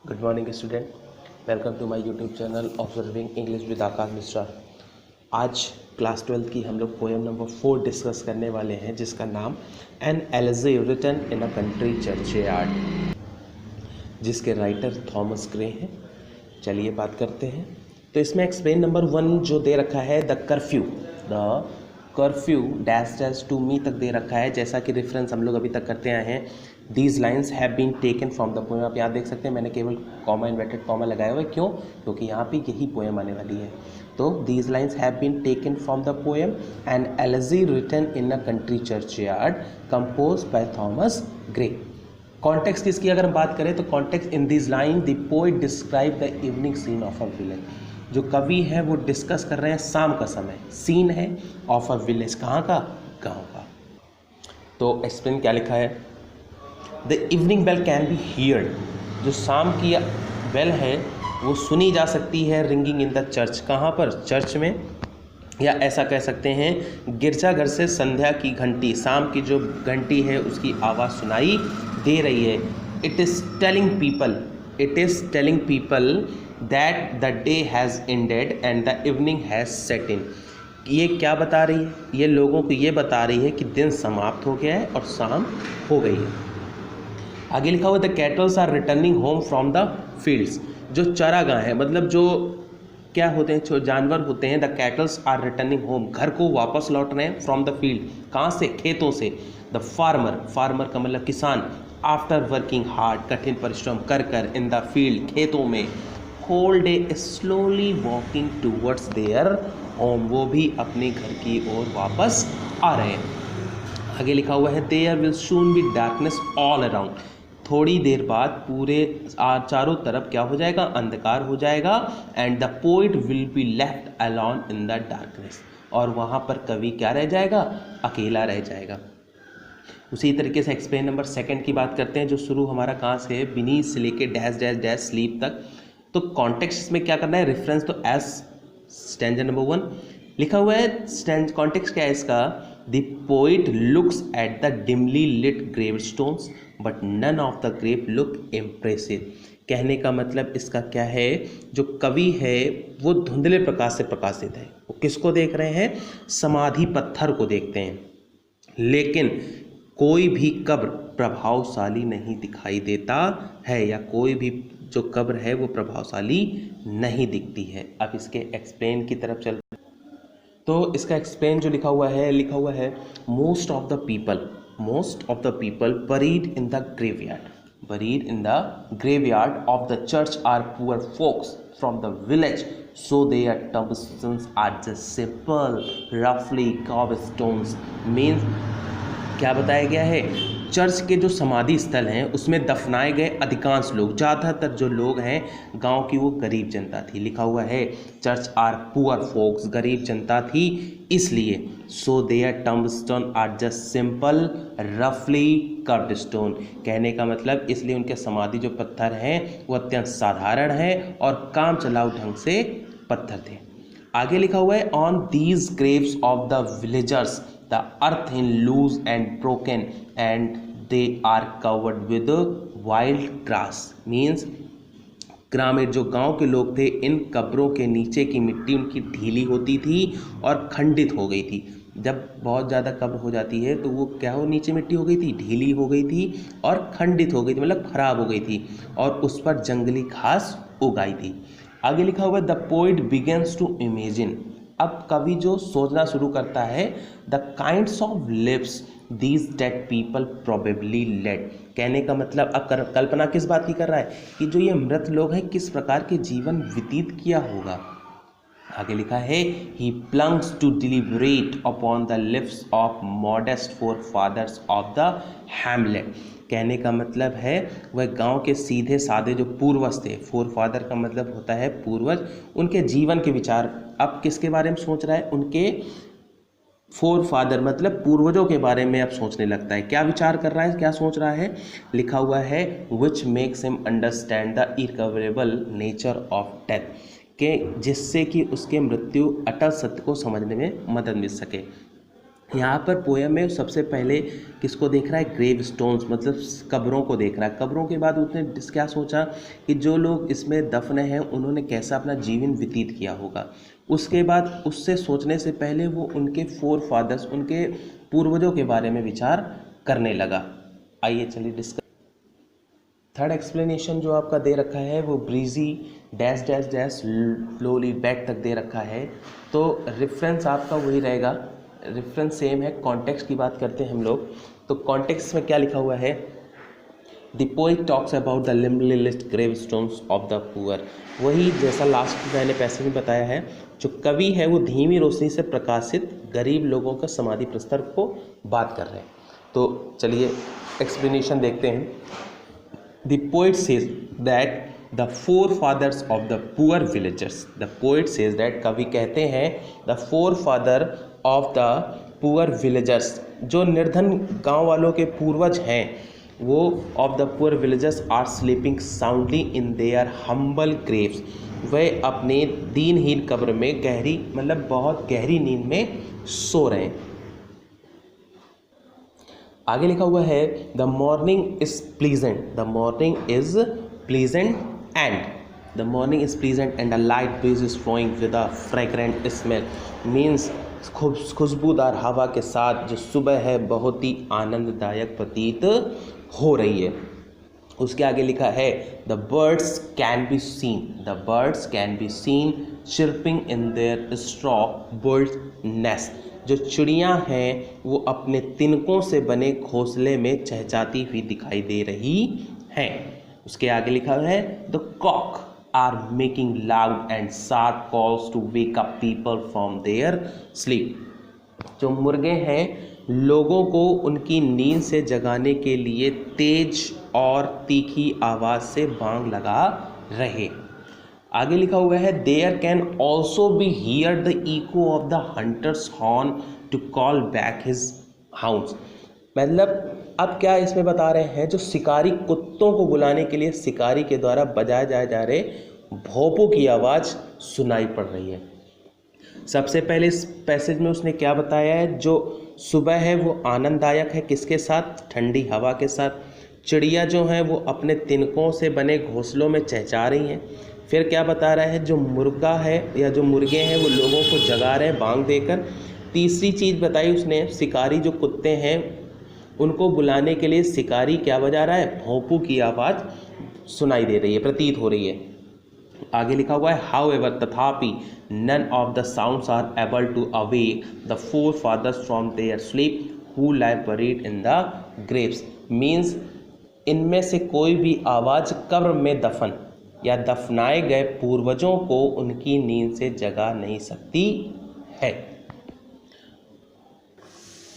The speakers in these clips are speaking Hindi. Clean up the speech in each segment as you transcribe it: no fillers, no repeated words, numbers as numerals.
Good morning student, welcome to my YouTube channel observing English with Akash Mishra. आज क्लास 12 की हम लोग पोएम नंबर 4 डिस्कस करने वाले हैं, जिसका नाम an elegy written in a country churchyard, जिसके राइटर थॉमस ग्रे हैं। चलिए बात करते हैं। तो इसमें एक्सप्लेन नंबर 1 जो दे रखा है, the curfew dash dash to me तक दे रखा है, जैसा कि रेफरेंस हम लोग अभी तक करते आए हैं। These lines have been taken from the poem. आप यहाँ देख सकते हैं मैंने केवल कॉमा इन्वर्टेड कॉमा लगाया हुआ है, क्यों? क्योंकि यहाँ पे यही पोएम आने वाली है। तो these lines have been taken from the poem an elegy written in a country churchyard compose by Thomas Gray. Context किसकी अगर हम बात करें तो context in this line the poet describe the evening scene of a village. जो कवि है वो डिस्कस कर रहे हैं शाम का समय, सीन है ऑफ अ विलेज, कहाँ का? गांव का। तो एक्सप्लेन क्या लिखा है, the evening bell can be heard. जो शाम की बेल है वो सुनी जा सकती है, रिंगिंग इन द चर्च। कहाँ पर? चर्च में, या ऐसा कह सकते हैं गिरजाघर से संध्या की घंटी, शाम की जो घंटी है उसकी आवाज़ सुनाई दे रही है। It is telling people that the day has ended and the evening has set in. ये क्या बता रही है? ये लोगों को ये बता रही है कि दिन समाप्त हो गया है और शाम हो गई है। आगे लिखा हुआ the cattles are returning home from the fields. जो चारागाह है, मतलब जो क्या होते हैं, जो जानवर होते हैं, the cattles are returning home, घर को वापस लौट रहे हैं, फ्रॉम द फील्ड, कहाँ से? खेतों से। द फार्मर का मतलब किसान, आफ्टर वर्किंग हार्ड, कठिन परिश्रम कर कर, इन द फील्ड, खेतों में, whole day slowly walking towards their home, वो भी अपने घर की ओर वापस आ रहे हैं। आगे लिखा हुआ है there will soon be darkness all around. थोड़ी देर बाद पूरे चारों तरफ क्या हो जाएगा? अंधकार हो जाएगा। And the poet will be left alone in the darkness, और वहाँ पर कवि क्या रह जाएगा? अकेला रह जाएगा। उसी तरीके से एक्सप्लेन नंबर 2 की बात करते हैं, जो शुरू हमारा कहाँ से है? बिनी से लेके डैश डैश डैश स्लीप तक। तो कॉन्टेक्स्ट में क्या करना है? रेफरेंस तो एस स्टैंजा नंबर 1 लिखा हुआ है। कॉन्टेक्स्ट क्या है इसका? The poet looks at the dimly lit grave stones but none of the grave look impressive. कहने का मतलब इसका क्या है? जो कवि है वो धुंधले प्रकाश से प्रकाशित है। वो किसको देख रहे हैं? समाधि पत्थर को देखते हैं, लेकिन कोई भी कब्र प्रभावशाली नहीं दिखाई देता है, या कोई भी जो कब्र है वो प्रभावशाली नहीं दिखती है। अब इसके एक्सप्लेन की तरफ चल, तो इसका एक्सप्लेन जो लिखा हुआ है most of the people buried in the graveyard of the church are poor folks from the village, so their tombstones are just simple रफली carved stones। मीन्स क्या बताया गया है? चर्च के जो समाधि स्थल हैं उसमें दफनाए गए अधिकांश लोग, ज़्यादातर जो लोग हैं गांव की, वो गरीब जनता थी। लिखा हुआ है चर्च आर पुअर फोक्स, गरीब जनता थी, इसलिए so there tombstone are just simple रफली कर्व्ड स्टोन। कहने का मतलब इसलिए उनके समाधि जो पत्थर हैं वो अत्यंत साधारण हैं और काम चलाऊ ढंग से पत्थर थे। आगे लिखा हुआ है on these Graves of the villagers the earth in loose and broken and they are covered with wild grass। means ग्रामीण जो गांव के लोग थे, इन कब्रों के नीचे की मिट्टी उनकी ढीली होती थी और खंडित हो गई थी। जब बहुत ज़्यादा कब्र हो जाती है तो वो क्या हो, नीचे मिट्टी हो गई थी, ढीली हो गई थी और खंडित हो गई थी, मतलब खराब हो गई थी, और उस पर जंगली घास उगाई थी। आगे लिखा हुआ है the poet begins to imagine. अब कवि जो सोचना शुरू करता है, the kinds of lives these dead people probably led. कहने का मतलब अब कल्पना किस बात की कर रहा है कि जो ये मृत लोग हैं किस प्रकार के जीवन व्यतीत किया होगा। आगे लिखा है he plunges to deliberate upon the lips of modest forefathers of the hamlet. कहने का मतलब है वह गांव के सीधे साधे जो पूर्वज थे, फोर फादर का मतलब होता है पूर्वज, उनके जीवन के विचार अब किसके बारे में सोच रहा है? उनके फोर फादर मतलब पूर्वजों के बारे में अब सोचने लगता है। क्या विचार कर रहा है, क्या सोच रहा है? लिखा हुआ है which makes him understand the irrecoverable nature of death, के जिससे कि उसके मृत्यु अटल सत्य को समझने में मदद मिल सके। यहाँ पर पोयम में सबसे पहले किसको देख रहा है, ग्रेव स्टोन्स, मतलब कब्रों को देख रहा है। कब्रों के बाद उसने क्या सोचा कि जो लोग इसमें दफन हैं उन्होंने कैसा अपना जीवन व्यतीत किया होगा। उसके बाद उससे सोचने से पहले वो उनके फोर फादर्स, उनके पूर्वजों के बारे में विचार करने लगा। आइए चलिए डिस्कस। थर्ड एक्सप्लेनेशन जो आपका दे रखा है वो breezy dash dash dash slowly back तक दे रखा है। तो रेफरेंस आपका वही रहेगा, रेफरेंस सेम है। कॉन्टेक्स्ट की बात करते हैं हम लोग, तो कॉन्टेक्स्ट में क्या लिखा हुआ है, the poet talks about the list grave stones of the poor. वही जैसा लास्ट मैंने पैसे में बताया है, जो कवि है वो धीमी रोशनी से प्रकाशित गरीब लोगों का समाधि प्रस्तर को बात कर रहे हैं। तो चलिए एक्सप्लेनेशन देखते हैं। The poet says that the forefathers of the poor villagers, the poet says that, कवि कहते हैं the forefather of the poor villagers, जो निर्धन गांव वालों के पूर्वज हैं वो of the poor villagers are sleeping soundly in their humble graves, वे अपने दीनहीन कब्र में गहरी मतलब बहुत गहरी नींद में सो रहे हैं। आगे लिखा हुआ है the morning is pleasant, the morning is pleasant and the morning is pleasant and a light breeze is flowing with a fragrant smell, means खुशबूदार हवा के साथ जो सुबह है बहुत ही आनंददायक प्रतीत हो रही है। उसके आगे लिखा है the birds can be seen, the birds can be seen chirping in their straw built nest, जो चिड़ियां हैं वो अपने तिनकों से बने घोंसले में चहचहाती हुई दिखाई दे रही हैं। उसके आगे लिखा है the cock are making loud and sharp calls to wake up people from their sleep, जो मुर्गे हैं लोगों को उनकी नींद से जगाने के लिए तेज और तीखी आवाज़ से बांग लगा रहे। आगे लिखा हुआ है there can also be hear the echo of the hunters horn to call back his hounds, मतलब अब क्या इसमें बता रहे हैं, जो शिकारी कुत्तों को बुलाने के लिए शिकारी के द्वारा बजाए जाए जा रहे भोंपों की आवाज़ सुनाई पड़ रही है। सबसे पहले इस पैसेज में उसने क्या बताया है, जो सुबह है वो आनंददायक है, किसके साथ, ठंडी हवा के साथ। चिड़िया जो हैं वो अपने तिनकों से बने घोंसलों में चहचहा रही हैं। फिर क्या बता रहा है, जो मुर्गा है या जो मुर्गे हैं वो लोगों को जगा रहे हैं बांग देकर। तीसरी चीज़ बताई उसने, शिकारी जो कुत्ते हैं उनको बुलाने के लिए शिकारी क्या बजा रहा है, भोंपू की आवाज़ सुनाई दे रही है, प्रतीत हो रही है। आगे लिखा हुआ है हाउ एवर तथापि none of the sounds are able to awake the forefathers from their sleep who lie buried in the graves, means इनमें से कोई भी आवाज़ कब्र में दफन या दफनाए गए पूर्वजों को उनकी नींद से जगा नहीं सकती है।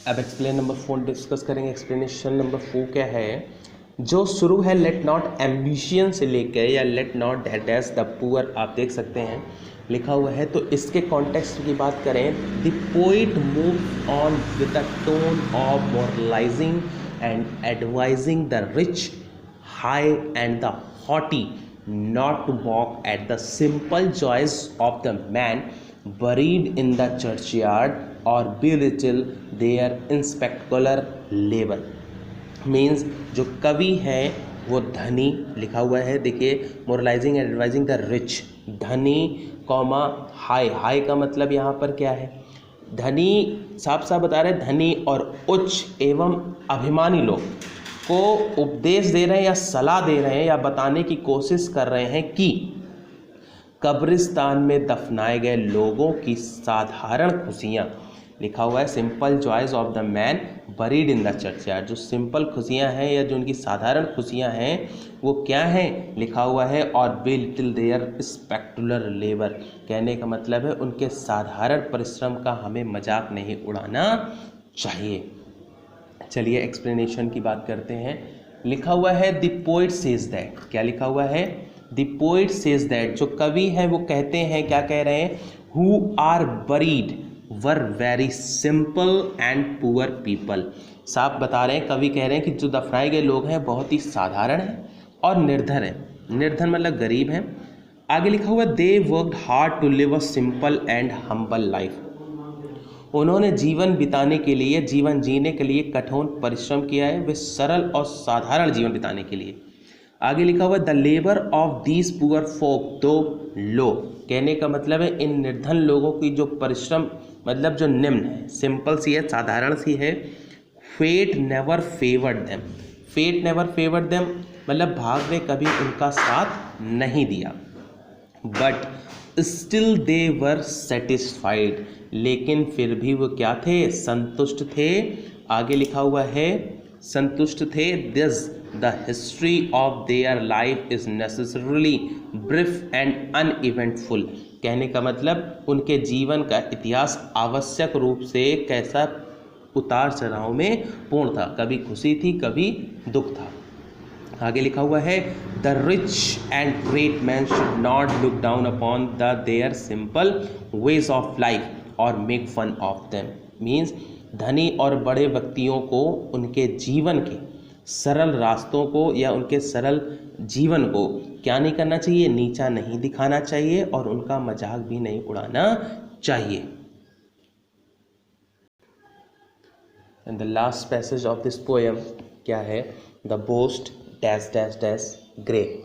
अब एक्सप्लेन नंबर 4 डिस्कस करेंगे। एक्सप्लेनेशन नंबर 4 क्या है, जो शुरू है लेट नॉट एम्बिशियन से लेकर या let not that as the poor, आप देख सकते हैं लिखा हुआ है। तो इसके कॉन्टेक्स्ट की बात करें, the poet move on with the tone of moralising and advising the rich high and the haughty not to mock at the simple joys of the man buried in the churchyard or belittle their inspectacular labor, means जो कवि हैं वो धनी, लिखा हुआ है देखिए, मोरलाइजिंग एंड एडवाइजिंग द रिच, धनी कॉमा हाई, हाई का मतलब यहाँ पर क्या है, धनी साफ साफ बता रहे हैं, धनी और उच्च एवं अभिमानी लोग को उपदेश दे रहे हैं या सलाह दे रहे हैं या बताने की कोशिश कर रहे हैं कि कब्रिस्तान में दफनाए गए लोगों की साधारण खुशियाँ, लिखा हुआ है simple joys of the man buried in the churchyard, जो सिंपल खुशियाँ हैं या जो उनकी साधारण खुशियाँ हैं वो क्या हैं, लिखा हुआ है और बिलिटिल देयर स्पेक्टुलर लेबर, कहने का मतलब है उनके साधारण परिश्रम का हमें मजाक नहीं उड़ाना चाहिए। चलिए एक्सप्लेनेशन की बात करते हैं। लिखा हुआ है द पोइट सेज दैट, क्या लिखा हुआ है, द पोइट सेज दैट, जो कवि हैं वो कहते हैं, क्या कह रहे हैं, who are buried were very simple and poor people, साफ बता रहे हैं, कवि कह रहे हैं कि जो दफनाए गए लोग हैं बहुत ही साधारण हैं और निर्धन हैं, निर्धन मतलब गरीब हैं। आगे लिखा हुआ they worked hard to live a simple and humble life, उन्होंने जीवन बिताने के लिए, जीवन जीने के लिए कठोर परिश्रम किया है, वे सरल और साधारण जीवन बिताने के लिए। आगे लिखा हुआ है the labour of these poor folk though low, कहने का मतलब है इन निर्धन लोगों की जो परिश्रम मतलब जो निम्न है, सिंपल सी है, साधारण सी है। Fate never favoured them, fate never favoured them मतलब भाग ने कभी उनका साथ नहीं दिया। But still they were satisfied, लेकिन फिर भी वो क्या थे, संतुष्ट थे। आगे लिखा हुआ है संतुष्ट थे। This the history of their life is necessarily brief and uneventful, कहने का मतलब उनके जीवन का इतिहास आवश्यक रूप से कैसा, उतार चढ़ाव में पूर्ण था, कभी खुशी थी कभी दुख था। आगे लिखा हुआ है the rich and great man should not look down upon the their simple ways of life और make fun of them, means धनी और बड़े व्यक्तियों को उनके जीवन के सरल रास्तों को या उनके सरल जीवन को क्या नहीं करना चाहिए, नीचा नहीं दिखाना चाहिए और उनका मजाक भी नहीं उड़ाना चाहिए। And the last passage of this poem क्या है, the boast dash dash dash great.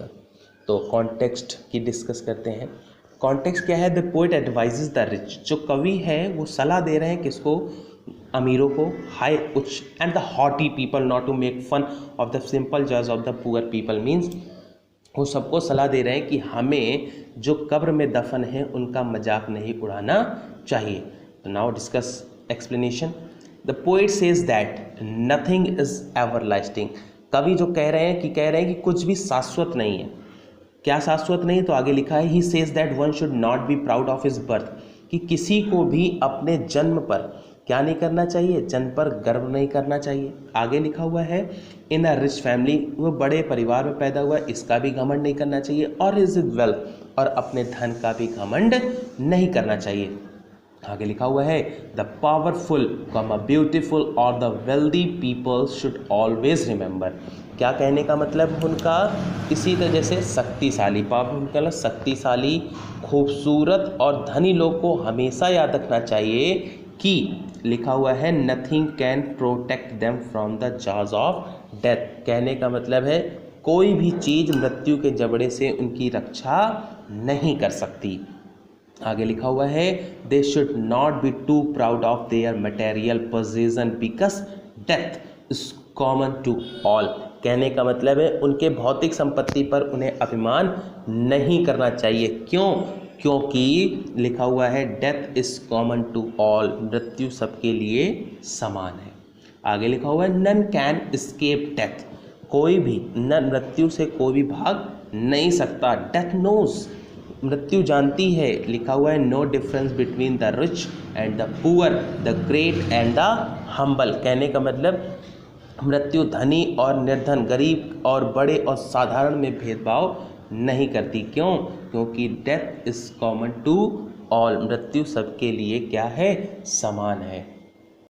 तो कॉन्टेक्स्ट की डिस्कस करते हैं। कॉन्टेक्स्ट क्या है, the poet advises the rich, जो कवि है वो सलाह दे रहे हैं किसको, अमीरों को, हाई उच्च, and the haughty people not to make fun of the simple joys of the poor people, means वो सबको सलाह दे रहे हैं कि हमें जो कब्र में दफन है उनका मजाक नहीं उड़ाना चाहिए। तो now discuss explanation. The poet says that nothing is everlasting, कवि जो कह रहे हैं कि कुछ भी शाश्वत नहीं है। क्या शाश्वत नहीं, तो आगे लिखा है he says that one should not be proud of his birth, कि किसी को भी अपने जन्म पर क्या नहीं करना चाहिए, जन्म पर गर्व नहीं करना चाहिए। आगे लिखा हुआ है इन अ रिच फैमिली, वो बड़े परिवार में पैदा हुआ, इसका भी घमंड नहीं करना चाहिए, और इज वेल्थ, और अपने धन का भी घमंड नहीं करना चाहिए। आगे लिखा हुआ है द पावरफुल कॉमा ब्यूटीफुल और the wealthy people should always remember, क्या कहने का मतलब उनका, इसी तरह से शक्तिशाली, पावरफुल का मतलब शक्तिशाली, खूबसूरत और धनी लोग को हमेशा याद रखना चाहिए कि लिखा हुआ है nothing can protect them from the जाज ऑफ डेथ, कहने का मतलब है कोई भी चीज़ मृत्यु के जबड़े से उनकी रक्षा नहीं कर सकती। आगे लिखा हुआ है they should not be too proud of their material possession because death is common to all, कहने का मतलब है उनके भौतिक संपत्ति पर उन्हें अभिमान नहीं करना चाहिए। क्यों, क्योंकि लिखा हुआ है death is common to all, मृत्यु सबके लिए समान है। आगे लिखा हुआ है नन कैन एस्केप डेथ, कोई भी न मृत्यु से कोई भी भाग नहीं सकता। डेथ नोज, मृत्यु जानती है। लिखा हुआ है no difference between the rich and the poor, the great and the humble, कहने का मतलब मृत्यु धनी और निर्धन, गरीब और बड़े और साधारण में भेदभाव नहीं करती। क्यों, क्योंकि death is common to all, मृत्यु सबके लिए क्या है, समान है।